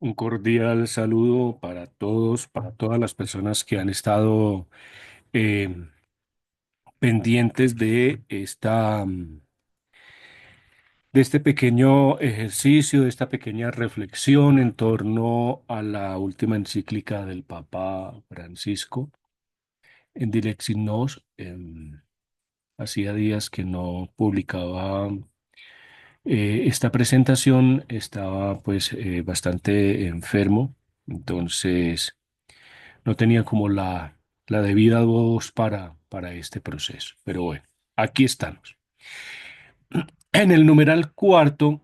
Un cordial saludo para todos, para todas las personas que han estado eh, pendientes de de este pequeño ejercicio, de esta pequeña reflexión en torno a la última encíclica del Papa Francisco en Dilexit Nos. Hacía días que no publicaba esta presentación, estaba pues bastante enfermo, entonces no tenía como la debida voz para este proceso. Pero bueno, aquí estamos. En el numeral cuarto,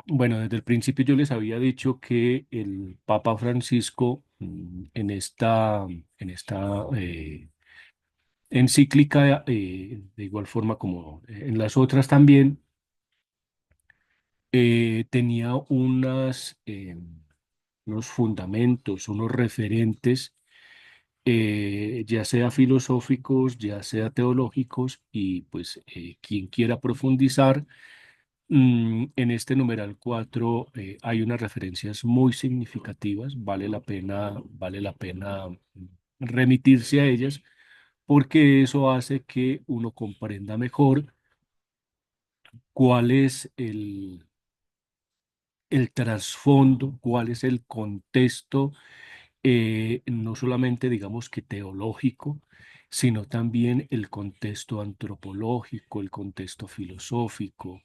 bueno, desde el principio yo les había dicho que el Papa Francisco en esta encíclica, de igual forma como en las otras también, tenía unos fundamentos, unos referentes, ya sea filosóficos, ya sea teológicos, y pues quien quiera profundizar, en este numeral 4 hay unas referencias muy significativas, vale la pena remitirse a ellas, porque eso hace que uno comprenda mejor cuál es el trasfondo, cuál es el contexto, no solamente digamos que teológico, sino también el contexto antropológico, el contexto filosófico,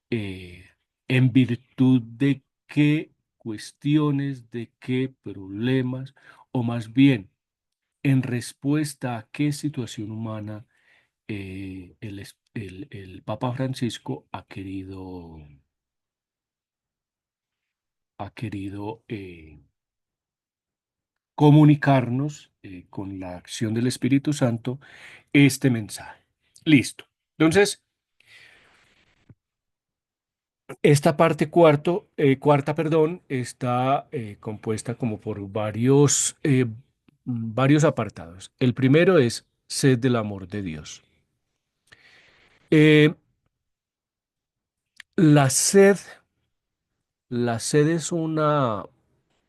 eh, en virtud de qué cuestiones, de qué problemas, o más bien en respuesta a qué situación humana el Papa Francisco ha querido comunicarnos con la acción del Espíritu Santo este mensaje. Listo. Entonces, esta parte cuarta, perdón, está compuesta como por varios apartados. El primero es sed del amor de Dios. Eh, la sed, la sed es una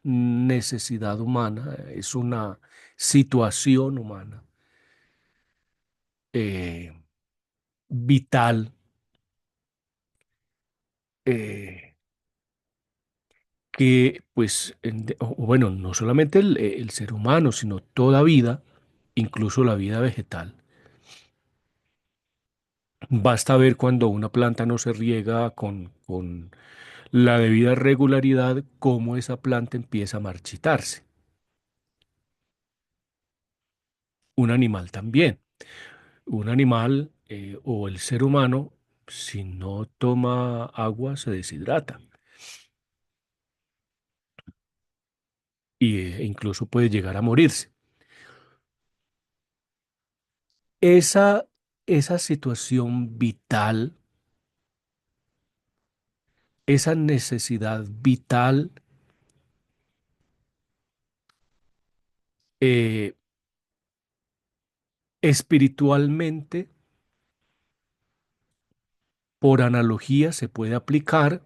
necesidad humana, es una situación humana eh, vital, eh, que pues, bueno, no solamente el ser humano, sino toda vida, incluso la vida vegetal. Basta ver cuando una planta no se riega con la debida regularidad, cómo esa planta empieza a marchitarse. Un animal también. Un animal o el ser humano, si no toma agua, se deshidrata e incluso puede llegar a morirse. Esa, esa situación vital, esa necesidad vital, eh, espiritualmente, por analogía, se puede aplicar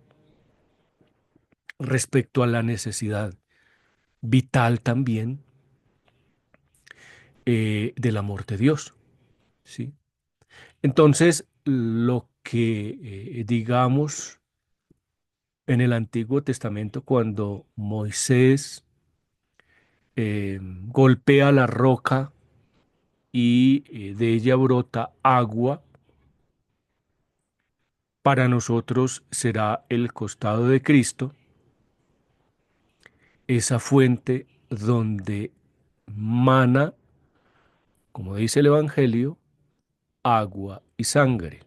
respecto a la necesidad vital también del amor de Dios, ¿sí? Entonces, lo que digamos en el Antiguo Testamento, cuando Moisés golpea la roca y de ella brota agua, para nosotros será el costado de Cristo, esa fuente donde mana, como dice el Evangelio, agua y sangre,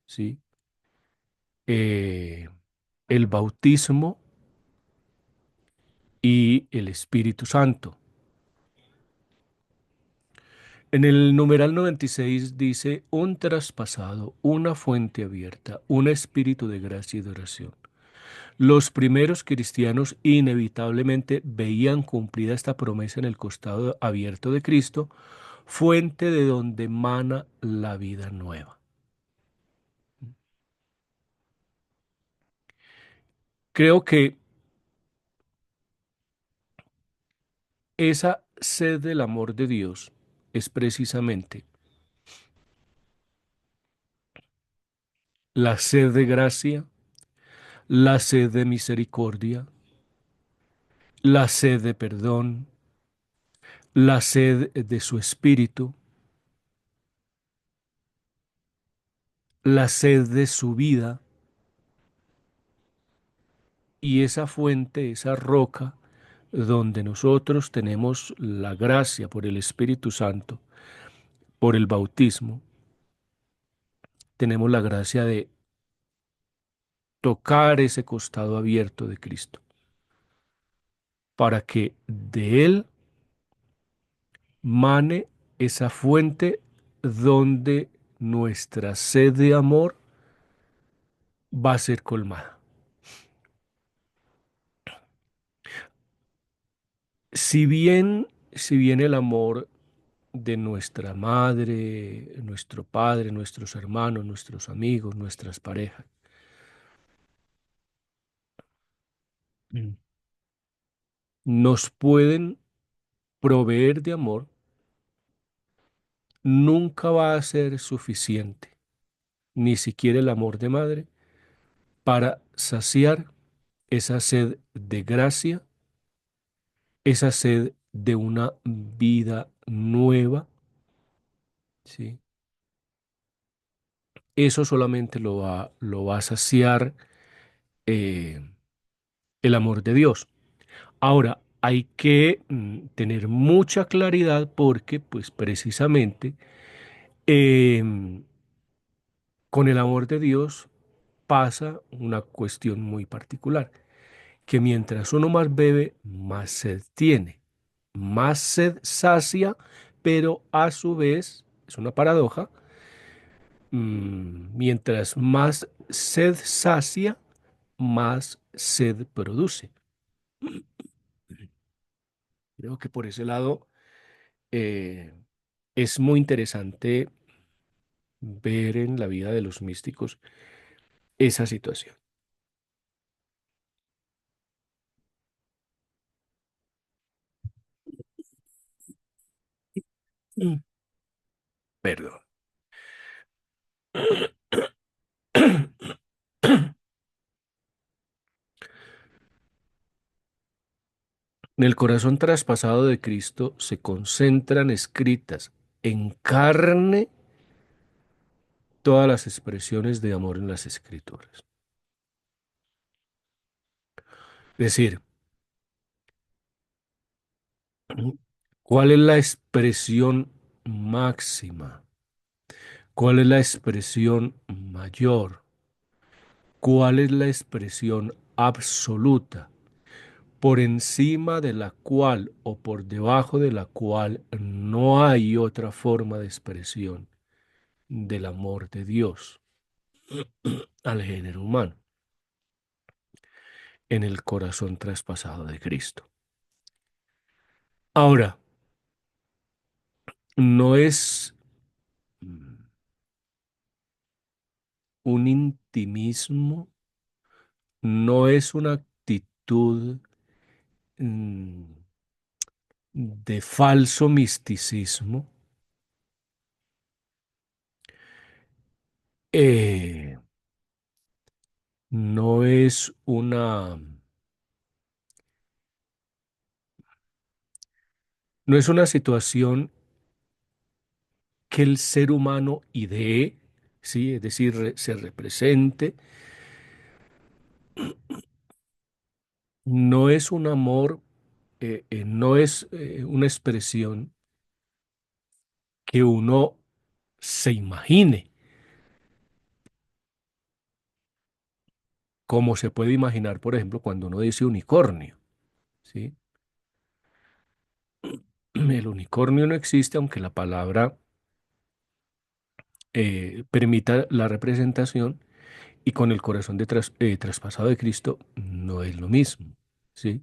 ¿sí? Eh, el bautismo y el Espíritu Santo. En el numeral 96 dice, un traspasado, una fuente abierta, un espíritu de gracia y de oración. Los primeros cristianos inevitablemente veían cumplida esta promesa en el costado abierto de Cristo, fuente de donde mana la vida nueva. Creo que Esa sed del amor de Dios es precisamente la sed de gracia, la sed de misericordia, la sed de perdón, la sed de su espíritu, la sed de su vida, y esa fuente, esa roca donde nosotros tenemos la gracia por el Espíritu Santo, por el bautismo, tenemos la gracia de tocar ese costado abierto de Cristo, para que de Él mane esa fuente donde nuestra sed de amor va a ser colmada. Si bien el amor de nuestra madre, nuestro padre, nuestros hermanos, nuestros amigos, nuestras parejas, mm, nos pueden proveer de amor, nunca va a ser suficiente, ni siquiera el amor de madre, para saciar esa sed de gracia, esa sed de una vida nueva, ¿sí? Eso solamente lo va a saciar eh, el amor de Dios. Ahora, hay que tener mucha claridad porque, pues precisamente, em, con el amor de Dios pasa una cuestión muy particular, que mientras uno más bebe, más sed tiene, más sed sacia, pero a su vez, es una paradoja, mientras más sed sacia, más sed produce. Creo que por ese lado eh, es muy interesante ver en la vida de los místicos esa situación. Mm. Perdón. En el corazón traspasado de Cristo se concentran escritas en carne todas las expresiones de amor en las escrituras. Es decir, ¿cuál es la expresión máxima? ¿Cuál es la expresión mayor? ¿Cuál es la expresión absoluta por encima de la cual o por debajo de la cual no hay otra forma de expresión del amor de Dios al género humano en el corazón traspasado de Cristo? Ahora, no es un intimismo, no es una actitud mm, de falso misticismo, eh, no es no es una situación que el ser humano idee, ¿sí? Es decir, se represente. No es un amor, no es una expresión que uno se imagine, como se puede imaginar, por ejemplo, cuando uno dice unicornio, ¿sí? El unicornio no existe, aunque la palabra permita la representación, y con el corazón traspasado de Cristo no es lo mismo, ¿sí?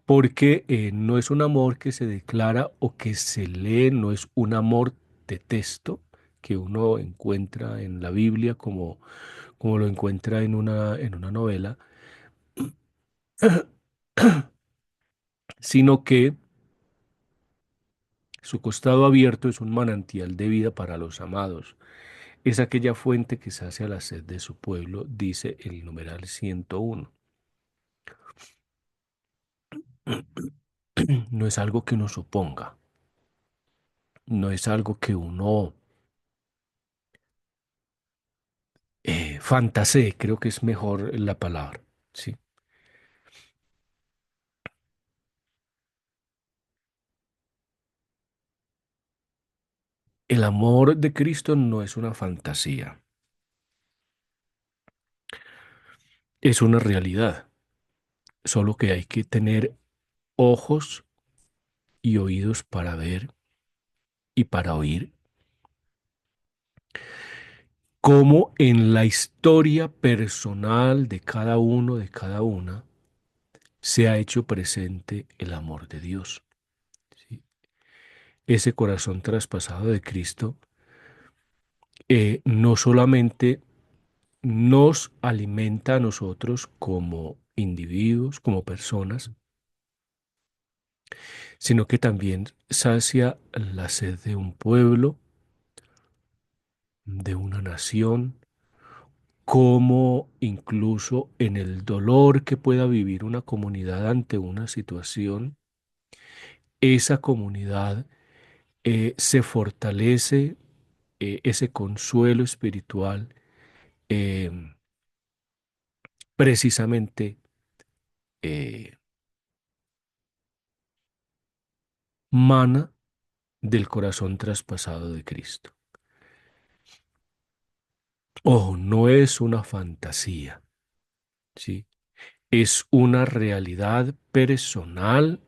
Porque no es un amor que se declara o que se lee, no es un amor de texto que uno encuentra en la Biblia como lo encuentra en una novela, sino que Su costado abierto es un manantial de vida para los amados. Es aquella fuente que sacia la sed de su pueblo, dice el numeral 101. No es algo que uno suponga, no es algo que uno fantasee, creo que es mejor la palabra, ¿sí? El amor de Cristo no es una fantasía, es una realidad, solo que hay que tener ojos y oídos para ver y para oír cómo en la historia personal de cada uno, de cada una, se ha hecho presente el amor de Dios, ¿sí? Ese corazón traspasado de Cristo no solamente nos alimenta a nosotros como individuos, como personas, sino que también sacia la sed de un pueblo, de una nación, como incluso en el dolor que pueda vivir una comunidad ante una situación, esa comunidad se fortalece, ese consuelo espiritual eh, precisamente eh, mana del corazón traspasado de Cristo. Ojo, no es una fantasía, ¿sí? Es una realidad personal,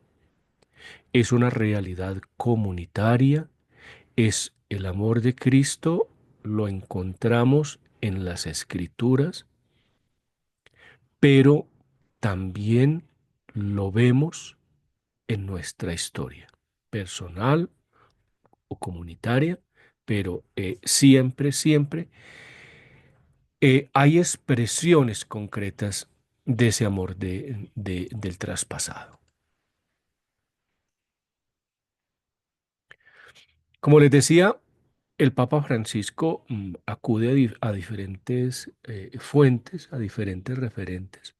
es una realidad comunitaria, es el amor de Cristo, lo encontramos en las Escrituras, pero también lo vemos en nuestra historia personal o comunitaria, pero siempre, siempre hay expresiones concretas de ese amor del traspasado. Como les decía, el Papa Francisco acude a diferentes fuentes, a diferentes referentes,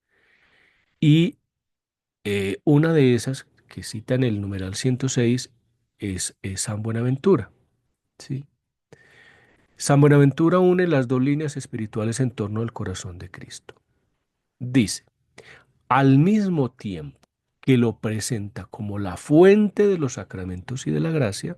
y una de esas que cita en el numeral 106 es San Buenaventura, ¿sí? San Buenaventura une las dos líneas espirituales en torno al corazón de Cristo. Dice, al mismo tiempo que lo presenta como la fuente de los sacramentos y de la gracia,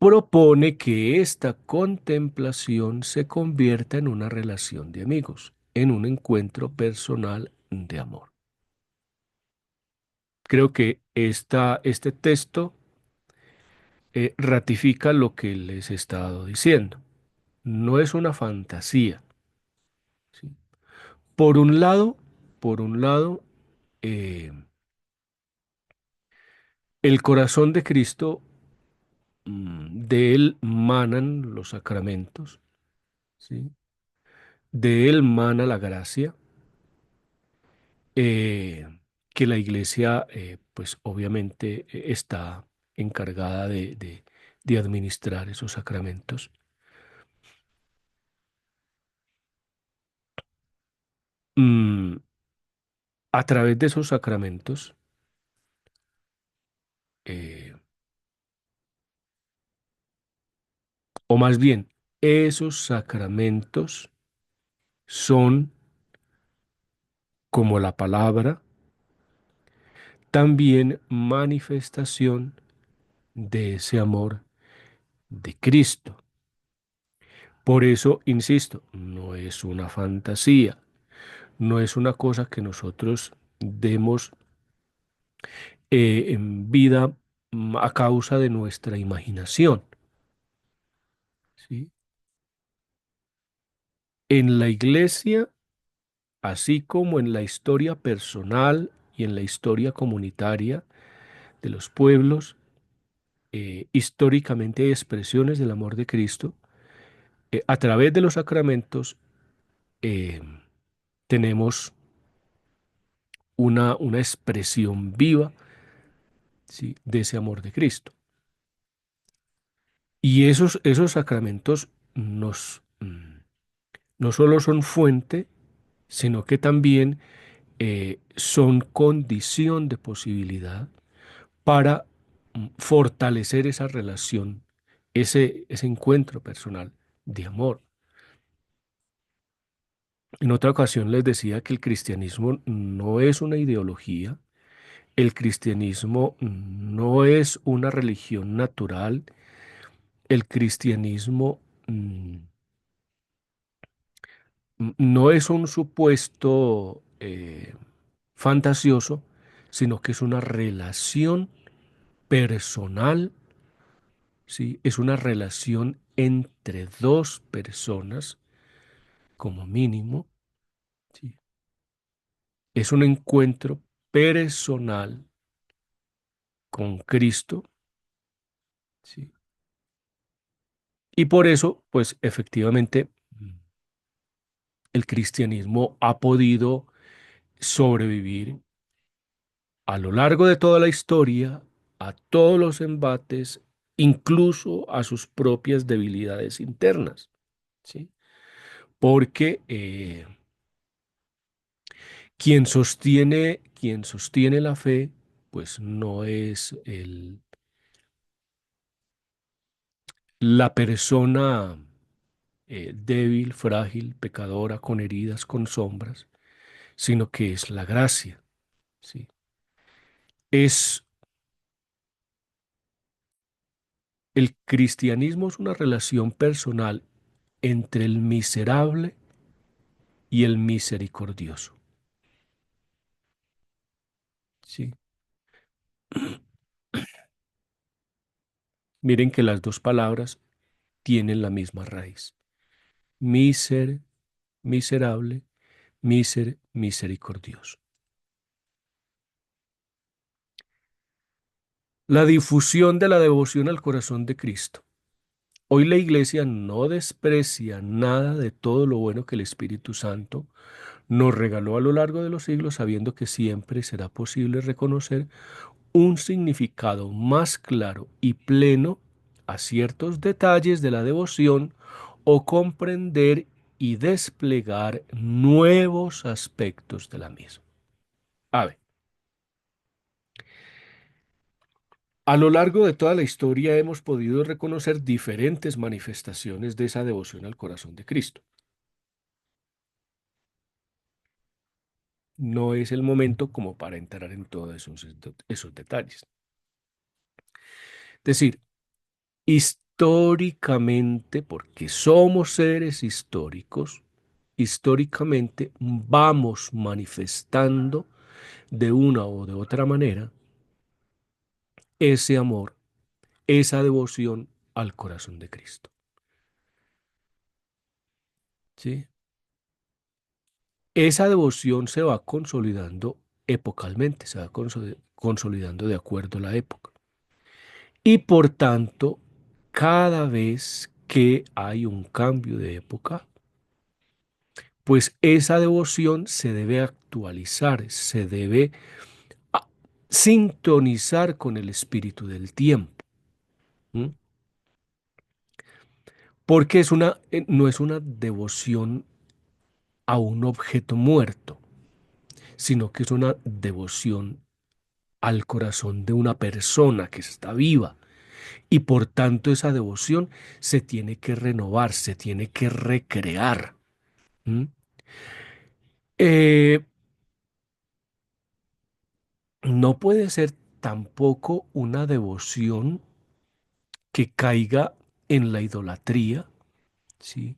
propone que esta contemplación se convierta en una relación de amigos, en un encuentro personal de amor. Creo que este texto ratifica lo que les he estado diciendo. No es una fantasía, ¿sí? Por un lado, por un lado, eh, el corazón de Cristo, de él manan los sacramentos, ¿sí? De él mana la gracia, eh, que la iglesia, pues obviamente está encargada de administrar esos sacramentos. Mm, a través de esos sacramentos, eh, o más bien, esos sacramentos son como la palabra, también manifestación de ese amor de Cristo. Por eso, insisto, no es una fantasía, no es una cosa que nosotros demos en vida a causa de nuestra imaginación, ¿sí? En la iglesia, así como en la historia personal y en la historia comunitaria de los pueblos, históricamente hay expresiones del amor de Cristo. A través de los sacramentos eh, tenemos una expresión viva, ¿sí? De ese amor de Cristo. Y esos sacramentos no solo son fuente, sino que también son condición de posibilidad para fortalecer esa relación, ese encuentro personal de amor. En otra ocasión les decía que el cristianismo no es una ideología, el cristianismo no es una religión natural, el cristianismo no es un supuesto fantasioso, sino que es una relación personal, ¿sí? Es una relación entre dos personas, como mínimo, ¿sí? Es un encuentro personal con Cristo, ¿sí? Y por eso, pues efectivamente, el cristianismo ha podido sobrevivir a lo largo de toda la historia, a todos los embates, incluso a sus propias debilidades internas, ¿sí? Porque quien sostiene la fe, pues no es la persona débil, frágil, pecadora, con heridas, con sombras, sino que es la gracia, ¿sí? Es el cristianismo es una relación personal entre el miserable y el misericordioso, ¿sí? Miren que las dos palabras tienen la misma raíz. Miser, miserable, misericordioso. La difusión de la devoción al corazón de Cristo. Hoy la Iglesia no desprecia nada de todo lo bueno que el Espíritu Santo nos regaló a lo largo de los siglos, sabiendo que siempre será posible reconocer un significado más claro y pleno a ciertos detalles de la devoción o comprender y desplegar nuevos aspectos de la misma. A ver, a lo largo de toda la historia hemos podido reconocer diferentes manifestaciones de esa devoción al corazón de Cristo. No es el momento como para entrar en todos esos detalles. Es decir, históricamente, porque somos seres históricos, históricamente vamos manifestando de una o de otra manera ese amor, esa devoción al corazón de Cristo. ¿Sí? Esa devoción se va consolidando epocalmente, se va consolidando de acuerdo a la época. Y por tanto, cada vez que hay un cambio de época, pues esa devoción se debe actualizar, se debe a- sintonizar con el espíritu del tiempo. ¿M? Porque no es una devoción a un objeto muerto, sino que es una devoción al corazón de una persona que está viva. Y por tanto esa devoción se tiene que renovar, se tiene que recrear. ¿M? Eh, no puede ser tampoco una devoción que caiga en la idolatría, ¿sí?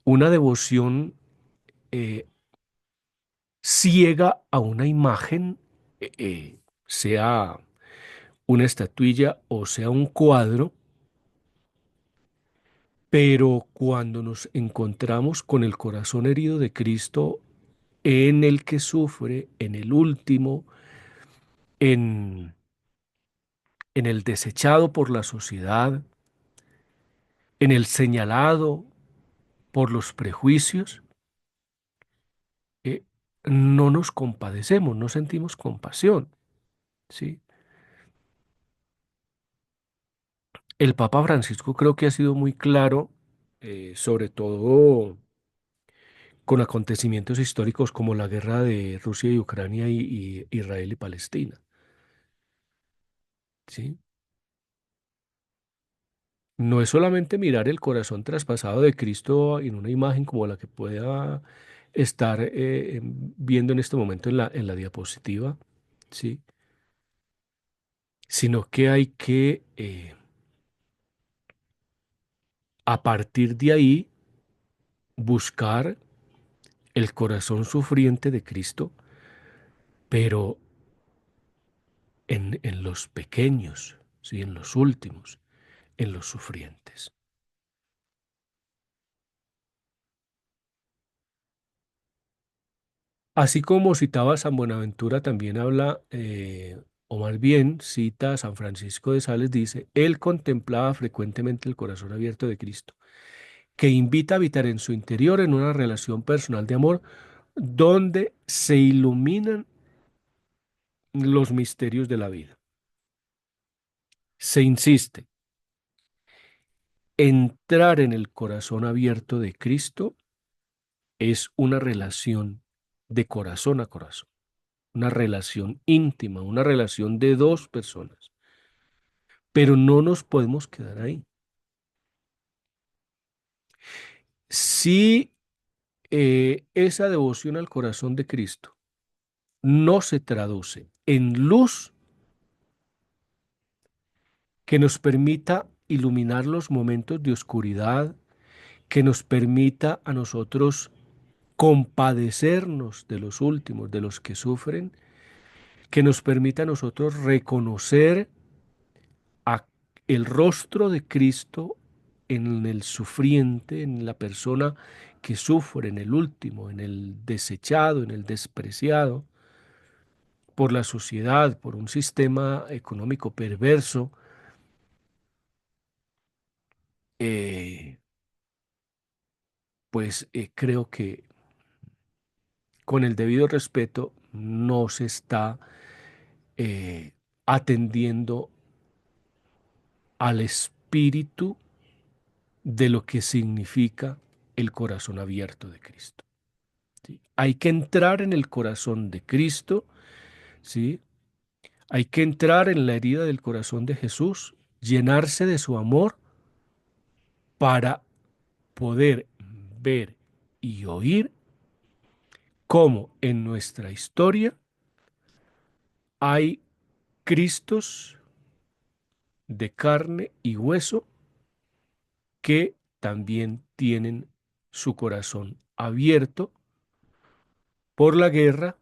Una devoción eh, ciega a una imagen, sea una estatuilla o sea un cuadro, pero cuando nos encontramos con el corazón herido de Cristo, en el que sufre, en el último, en, en el desechado por la sociedad, en el señalado por los prejuicios, no nos compadecemos, no sentimos compasión, ¿sí? El Papa Francisco creo que ha sido muy claro, sobre todo con acontecimientos históricos como la guerra de Rusia y Ucrania y Israel y Palestina, ¿sí? No es solamente mirar el corazón traspasado de Cristo en una imagen como la que pueda estar viendo en este momento en la diapositiva, ¿sí? Sino que hay que, a partir de ahí, buscar el corazón sufriente de Cristo, pero en los pequeños, ¿sí? En los últimos, en los sufrientes. Así como citaba a San Buenaventura, también habla, o más bien cita a San Francisco de Sales, dice, él contemplaba frecuentemente el corazón abierto de Cristo, que invita a habitar en su interior en una relación personal de amor donde se iluminan los misterios de la vida. Se insiste, entrar en el corazón abierto de Cristo es una relación de corazón a corazón, una relación íntima, una relación de dos personas. Pero no nos podemos quedar ahí. Si esa devoción al corazón de Cristo no se traduce en luz que nos permita iluminar los momentos de oscuridad, que nos permita a nosotros compadecernos de los últimos, de los que sufren, que nos permita a nosotros reconocer a el rostro de Cristo en el sufriente, en la persona que sufre, en el último, en el desechado, en el despreciado por la sociedad, por un sistema económico perverso, eh, pues creo que con el debido respeto no se está eh, atendiendo al espíritu de lo que significa el corazón abierto de Cristo. ¿Sí? Hay que entrar en el corazón de Cristo, ¿sí? Hay que entrar en la herida del corazón de Jesús, llenarse de su amor para poder ver y oír cómo en nuestra historia hay Cristos de carne y hueso que también tienen su corazón abierto por la guerra,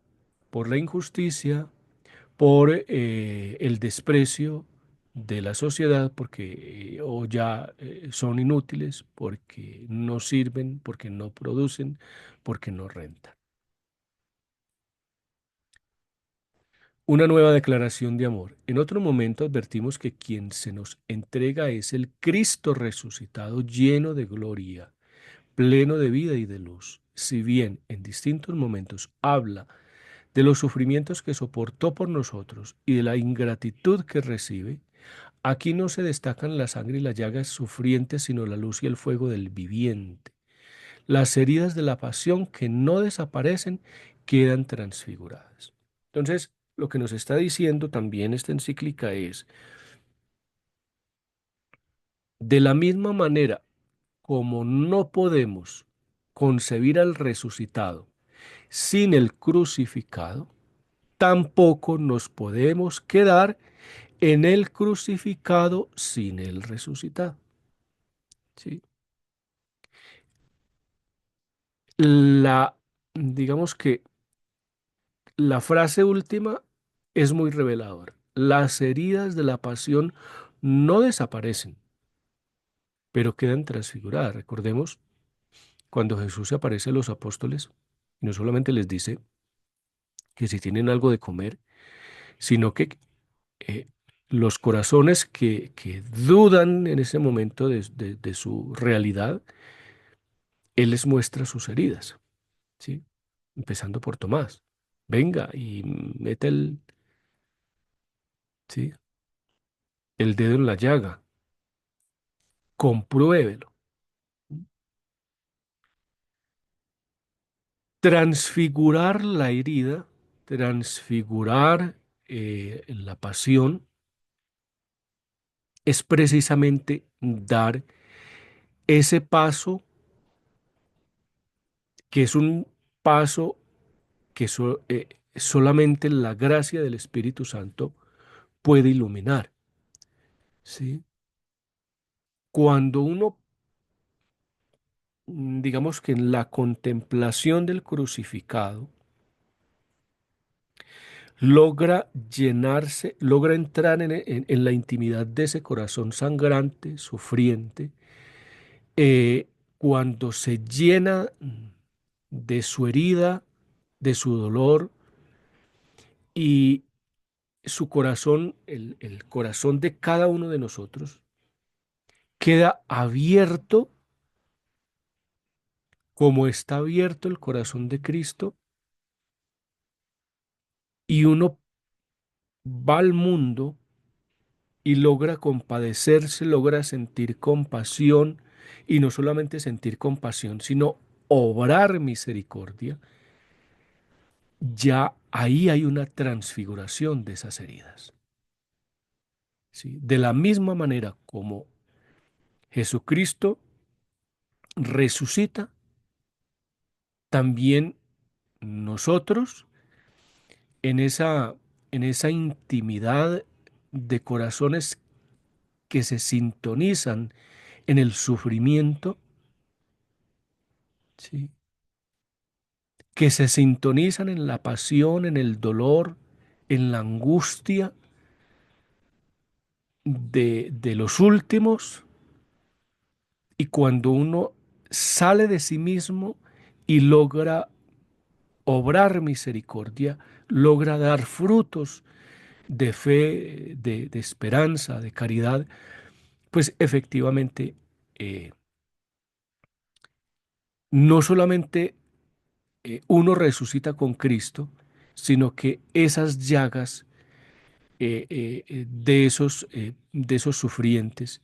por la injusticia, por el desprecio de la sociedad, porque o ya son inútiles, porque no sirven, porque no producen, porque no rentan. Una nueva declaración de amor. En otro momento advertimos que quien se nos entrega es el Cristo resucitado, lleno de gloria, pleno de vida y de luz. Si bien en distintos momentos habla de los sufrimientos que soportó por nosotros y de la ingratitud que recibe, aquí no se destacan la sangre y las llagas sufrientes, sino la luz y el fuego del viviente. Las heridas de la pasión que no desaparecen quedan transfiguradas. Entonces, lo que nos está diciendo también esta encíclica es, de la misma manera como no podemos concebir al resucitado sin el crucificado, tampoco nos podemos quedar en el crucificado sin el resucitado. ¿Sí? La, digamos que la frase última es muy reveladora. Las heridas de la pasión no desaparecen, pero quedan transfiguradas. Recordemos cuando Jesús se aparece a los apóstoles, no solamente les dice que si tienen algo de comer, sino que eh, los corazones que dudan en ese momento de su realidad, Él les muestra sus heridas, ¿sí? empezando por Tomás. Venga y mete ¿sí? el dedo en la llaga, compruébelo. Transfigurar la herida, transfigurar la pasión, es precisamente dar ese paso que es un paso que solamente la gracia del Espíritu Santo puede iluminar, ¿sí? Cuando uno, digamos que en la contemplación del crucificado, logra llenarse, logra entrar en la intimidad de ese corazón sangrante, sufriente, cuando se llena de su herida, de su dolor y su corazón, el corazón de cada uno de nosotros, queda abierto como está abierto el corazón de Cristo y uno va al mundo y logra compadecerse, logra sentir compasión y no solamente sentir compasión, sino obrar misericordia, ya ahí hay una transfiguración de esas heridas. ¿Sí? De la misma manera como Jesucristo resucita, también nosotros en esa intimidad de corazones que se sintonizan en el sufrimiento, ¿sí? Que se sintonizan en la pasión, en el dolor, en la angustia de los últimos, y cuando uno sale de sí mismo y logra obrar misericordia, logra dar frutos de fe, de esperanza, de caridad, pues efectivamente eh, no solamente uno resucita con Cristo, sino que esas llagas de esos sufrientes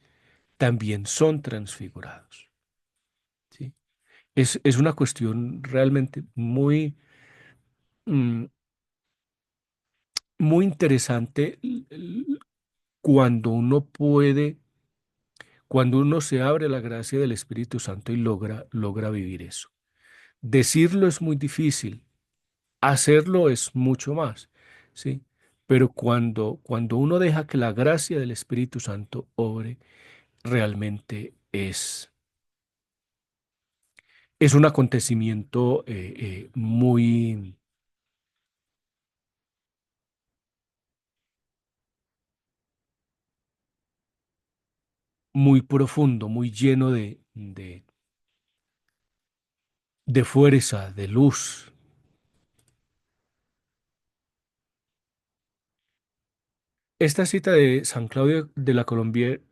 también son transfigurados. ¿Sí? Es una cuestión realmente mm, muy interesante cuando uno puede, cuando uno se abre a la gracia del Espíritu Santo y logra vivir eso. Decirlo es muy difícil, hacerlo es mucho más, ¿sí? Pero cuando uno deja que la gracia del Espíritu Santo obre, realmente es un acontecimiento muy profundo, muy lleno de fuerza, de luz. Esta cita de San Claudio de la Colombier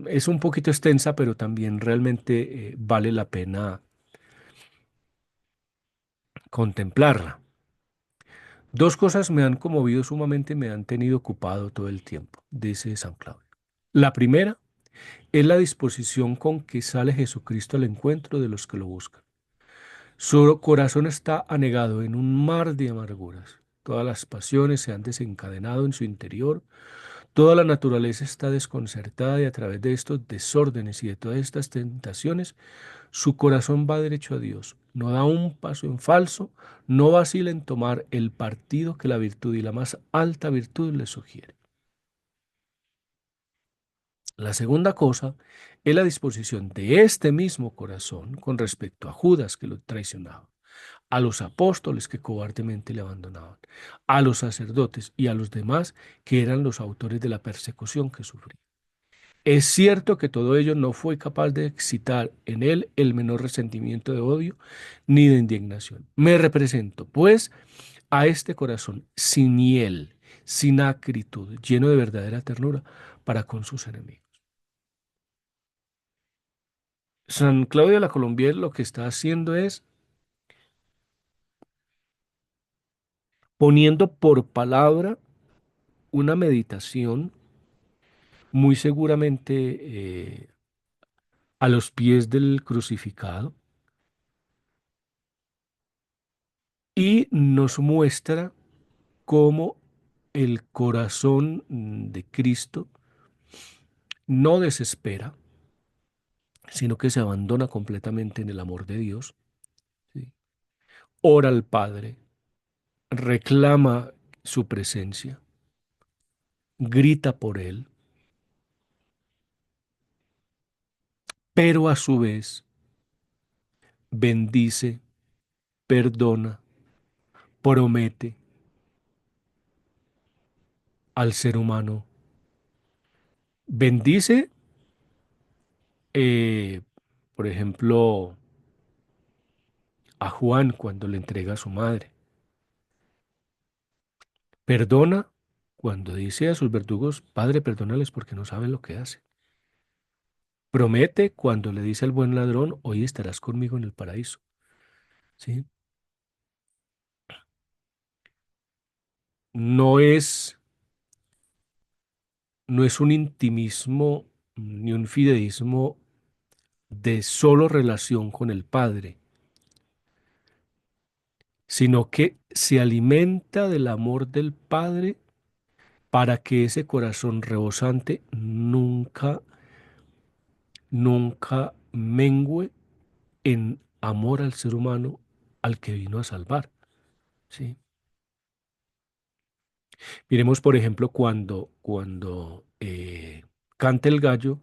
es un poquito extensa, pero también realmente vale la pena contemplarla. Dos cosas me han conmovido sumamente, me han tenido ocupado todo el tiempo, dice San Claudio. La primera es la disposición con que sale Jesucristo al encuentro de los que lo buscan. Su corazón está anegado en un mar de amarguras. Todas las pasiones se han desencadenado en su interior. Toda la naturaleza está desconcertada y a través de estos desórdenes y de todas estas tentaciones, su corazón va derecho a Dios. No da un paso en falso, no vacila en tomar el partido que la virtud y la más alta virtud le sugiere. La segunda cosa es la disposición de este mismo corazón con respecto a Judas que lo traicionaba, a los apóstoles que cobardemente le abandonaban, a los sacerdotes y a los demás que eran los autores de la persecución que sufría. Es cierto que todo ello no fue capaz de excitar en él el menor resentimiento de odio ni de indignación. Me represento, pues, a este corazón sin hiel, sin acritud, lleno de verdadera ternura para con sus enemigos. San Claudio de la Colombier lo que está haciendo es poniendo por palabra una meditación muy seguramente a los pies del crucificado y nos muestra cómo el corazón de Cristo no desespera, sino que se abandona completamente en el amor de Dios, ¿sí? Ora al Padre, reclama su presencia, grita por Él, pero a su vez bendice, perdona, promete al ser humano. Bendice, eh, por ejemplo, a Juan cuando le entrega a su madre. Perdona cuando dice a sus verdugos, Padre, perdónales porque no saben lo que hacen. Promete cuando le dice al buen ladrón, hoy estarás conmigo en el paraíso. ¿Sí? No es, no es un intimismo ni un fideísmo de solo relación con el Padre, sino que se alimenta del amor del Padre para que ese corazón rebosante nunca mengue en amor al ser humano al que vino a salvar. ¿Sí? Miremos, por ejemplo, cuando canta el gallo,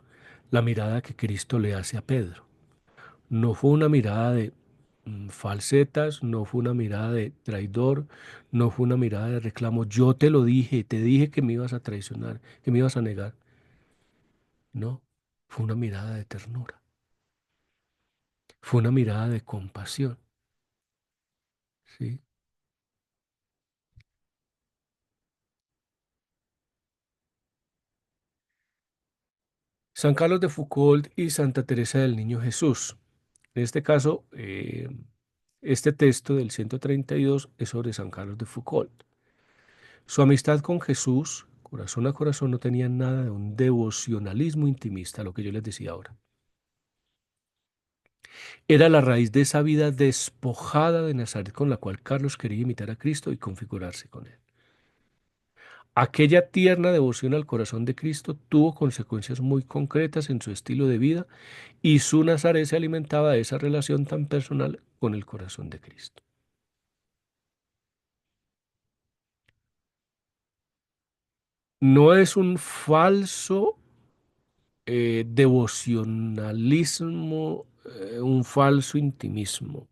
la mirada que Cristo le hace a Pedro. No fue una mirada de falsetas, no fue una mirada de traidor, no fue una mirada de reclamo. Yo te lo dije, te dije que me ibas a traicionar, que me ibas a negar. No, fue una mirada de ternura, fue una mirada de compasión. ¿Sí? San Carlos de Foucault y Santa Teresa del Niño Jesús. En este caso, este texto del 132 es sobre San Carlos de Foucault. Su amistad con Jesús, corazón a corazón, no tenía nada de un devocionalismo intimista, lo que yo les decía ahora. Era la raíz de esa vida despojada de Nazaret con la cual Carlos quería imitar a Cristo y configurarse con él. Aquella tierna devoción al corazón de Cristo tuvo consecuencias muy concretas en su estilo de vida y su Nazaret se alimentaba de esa relación tan personal con el corazón de Cristo. No es un falso devocionalismo, un falso intimismo.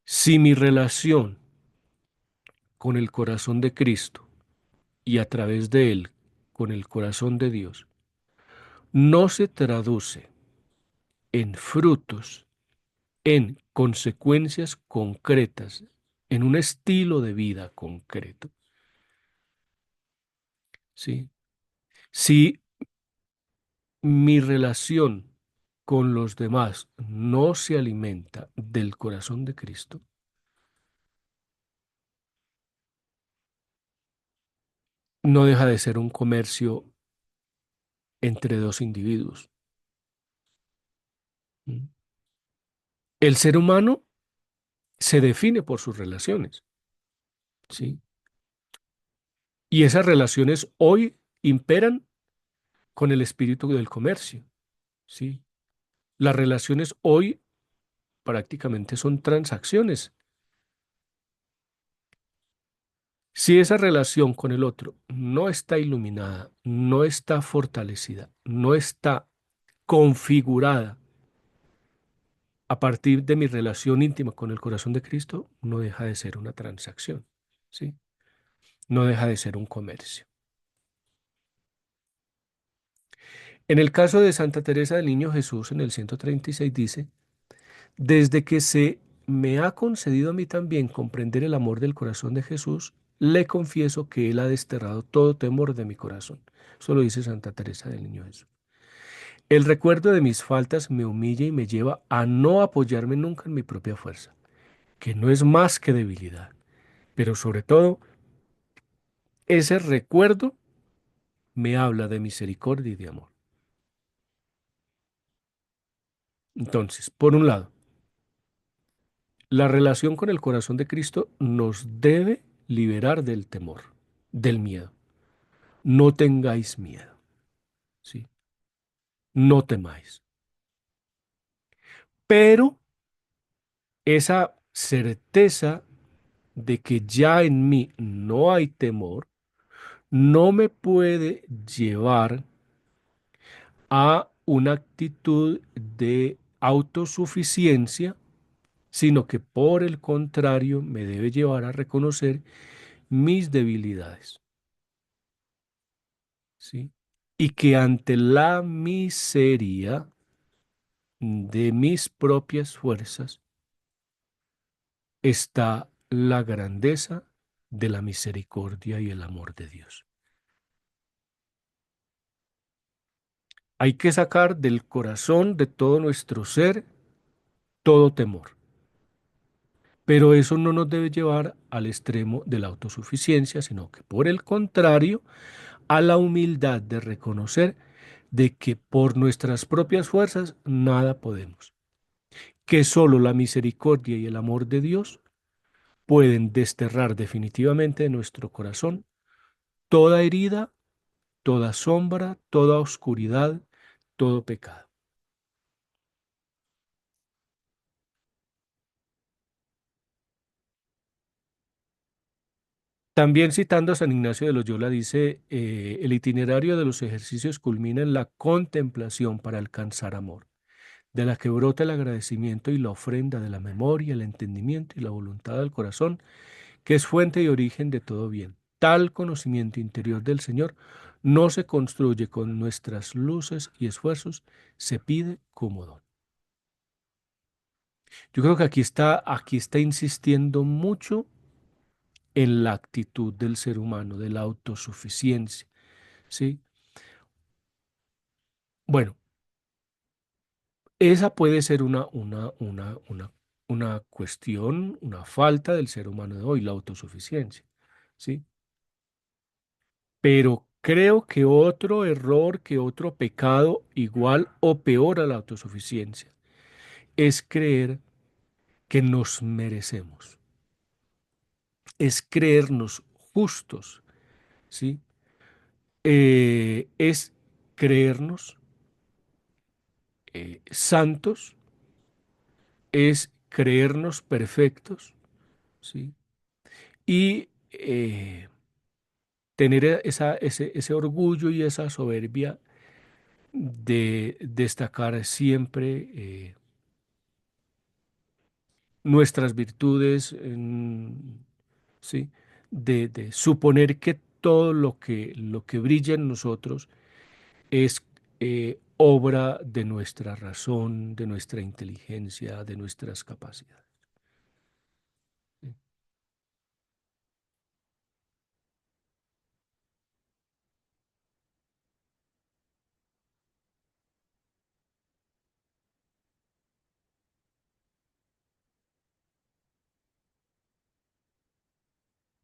Si mi relación con el corazón de Cristo y a través de él con el corazón de Dios no se traduce en frutos, en consecuencias concretas, en un estilo de vida concreto, ¿sí? Si mi relación con los demás no se alimenta del corazón de Cristo, no deja de ser un comercio entre dos individuos. ¿Mm? El ser humano se define por sus relaciones, ¿sí? Y esas relaciones hoy imperan con el espíritu del comercio, ¿sí? Las relaciones hoy prácticamente son transacciones. Si esa relación con el otro no está iluminada, no está fortalecida, no está configurada a partir de mi relación íntima con el corazón de Cristo, no deja de ser una transacción, ¿sí? No deja de ser un comercio. En el caso de Santa Teresa del Niño Jesús, en el 136 dice, desde que se me ha concedido a mí también comprender el amor del corazón de Jesús, le confieso que Él ha desterrado todo temor de mi corazón. Eso lo dice Santa Teresa del Niño Jesús. El recuerdo de mis faltas me humilla y me lleva a no apoyarme nunca en mi propia fuerza. que no es más que debilidad, pero sobre todo ese recuerdo me habla de misericordia y de amor. Entonces, por un lado, la relación con el corazón de Cristo nos debe liberar del temor, del miedo. No tengáis miedo, ¿sí? No temáis. Pero esa certeza de que ya en mí no hay temor, no me puede llevar a una actitud de autosuficiencia, sino que por el contrario me debe llevar a reconocer mis debilidades, ¿sí? Y que ante la miseria de mis propias fuerzas está la grandeza de la misericordia y el amor de Dios. Hay que sacar del corazón de todo nuestro ser todo temor, pero eso no nos debe llevar al extremo de la autosuficiencia, sino que por el contrario, a la humildad de reconocer de que por nuestras propias fuerzas nada podemos, que solo la misericordia y el amor de Dios pueden desterrar definitivamente de nuestro corazón toda herida, toda sombra, toda oscuridad, todo pecado. También citando a San Ignacio de Loyola dice, el itinerario de los ejercicios culmina en la contemplación para alcanzar amor, de la que brota el agradecimiento y la ofrenda de la memoria, el entendimiento y la voluntad del corazón, que es fuente y origen de todo bien. Tal conocimiento interior del Señor no se construye con nuestras luces y esfuerzos, se pide como don. Yo creo que aquí está insistiendo mucho en la actitud del ser humano, de la autosuficiencia, ¿sí? Bueno, esa puede ser una cuestión, una falta del ser humano de hoy, la autosuficiencia, ¿sí? Pero creo que otro error, que otro pecado igual o peor a la autosuficiencia es creer que nos merecemos, es creernos justos, ¿sí? Es creernos santos, es creernos perfectos, ¿sí? Y tener ese orgullo y esa soberbia de destacar siempre nuestras virtudes, ¿sí? De suponer que todo lo que brilla en nosotros es obra de nuestra razón, de nuestra inteligencia, de nuestras capacidades. ¿Sí?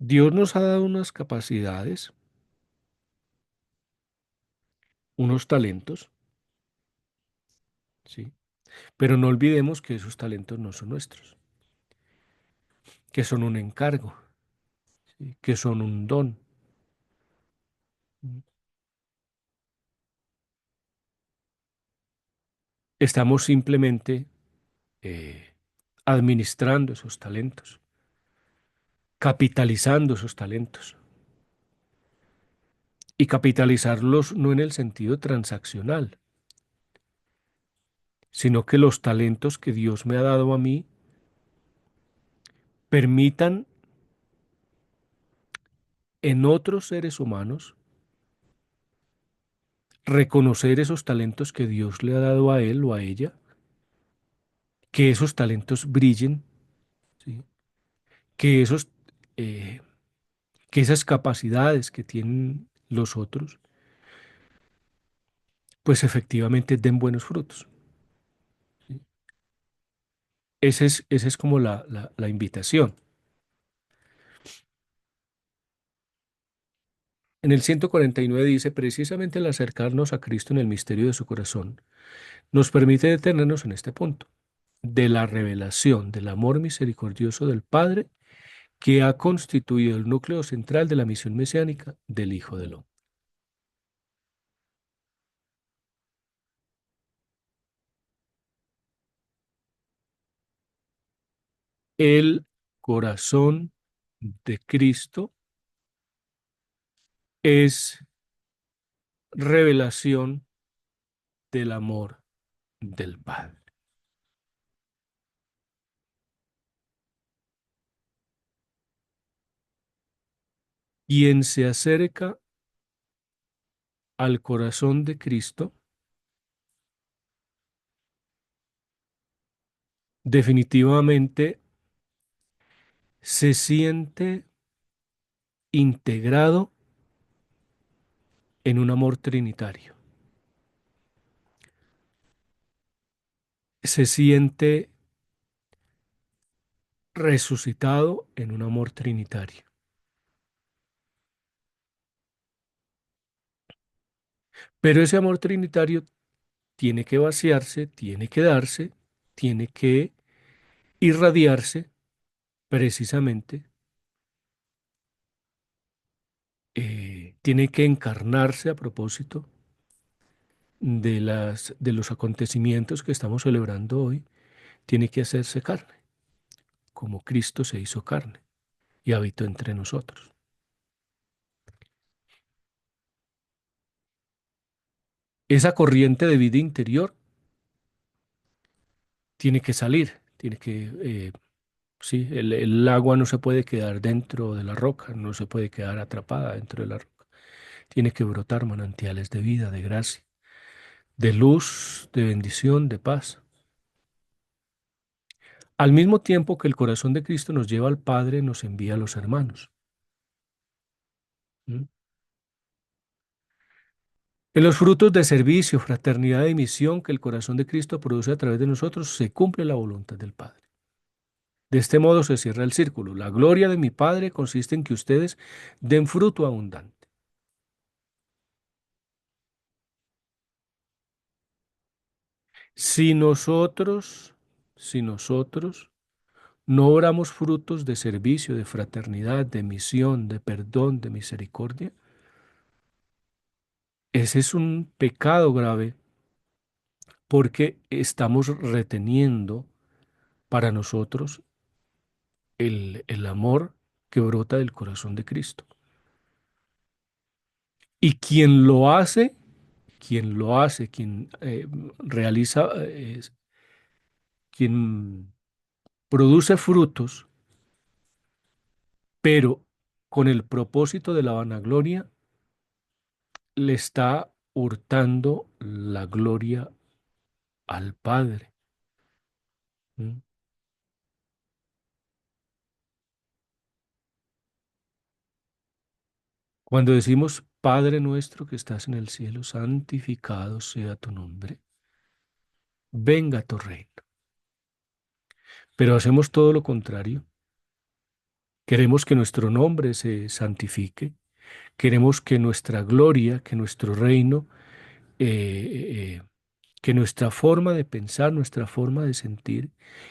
Dios nos ha dado unas capacidades, unos talentos, ¿sí? Pero no olvidemos que esos talentos no son nuestros, que son un encargo, ¿sí? Que son un don. Estamos simplemente eh, administrando esos talentos, capitalizando esos talentos y capitalizarlos no en el sentido transaccional, sino que los talentos que Dios me ha dado a mí permitan en otros seres humanos reconocer esos talentos que Dios le ha dado a él o a ella, que esos talentos brillen, ¿sí? Que eh, que esas capacidades que tienen los otros, pues efectivamente den buenos frutos, ¿sí? Esa es como la invitación. En el 149 dice, precisamente el acercarnos a Cristo en el misterio de su corazón, nos permite detenernos en este punto, de la revelación del amor misericordioso del Padre que ha constituido el núcleo central de la misión mesiánica del Hijo del Hombre. El corazón de Cristo es revelación del amor del Padre. Quien se acerca al corazón de Cristo definitivamente se siente integrado en un amor trinitario. Se siente resucitado en un amor trinitario. Pero ese amor trinitario tiene que vaciarse, tiene que darse, tiene que irradiarse precisamente, tiene que encarnarse a propósito de los acontecimientos que estamos celebrando hoy, tiene que hacerse carne, como Cristo se hizo carne y habitó entre nosotros. Esa corriente de vida interior tiene que salir, sí, el agua no se puede quedar dentro de la roca, no se puede quedar atrapada dentro de la roca. Tiene que brotar manantiales de vida, de gracia, de luz, de bendición, de paz. Al mismo tiempo que el corazón de Cristo nos lleva al Padre, nos envía a los hermanos. ¿Mm? En los frutos de servicio, fraternidad y misión que el corazón de Cristo produce a través de nosotros, se cumple la voluntad del Padre. De este modo se cierra el círculo. La gloria de mi Padre consiste en que ustedes den fruto abundante. Si nosotros, si nosotros no oramos frutos de servicio, de fraternidad, de misión, de perdón, de misericordia, ese es un pecado grave porque estamos reteniendo para nosotros el amor que brota del corazón de Cristo. Y quien realiza, quien produce frutos, pero con el propósito de la vanagloria, le está hurtando la gloria al Padre. ¿Mm? Cuando decimos, Padre nuestro que estás en el cielo, santificado sea tu nombre, venga tu reino. Pero hacemos todo lo contrario. Queremos que nuestro nombre se santifique, queremos que nuestra gloria, que nuestro reino, eh, que nuestra forma de pensar, nuestra forma de sentir,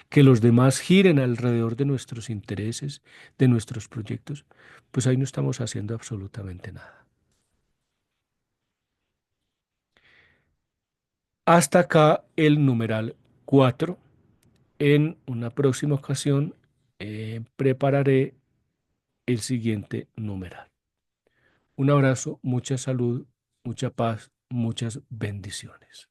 que los demás giren alrededor de nuestros intereses, de nuestros proyectos, pues ahí no estamos haciendo absolutamente nada. Hasta acá el numeral 4. En una próxima ocasión prepararé el siguiente numeral. Un abrazo, mucha salud, mucha paz, muchas bendiciones.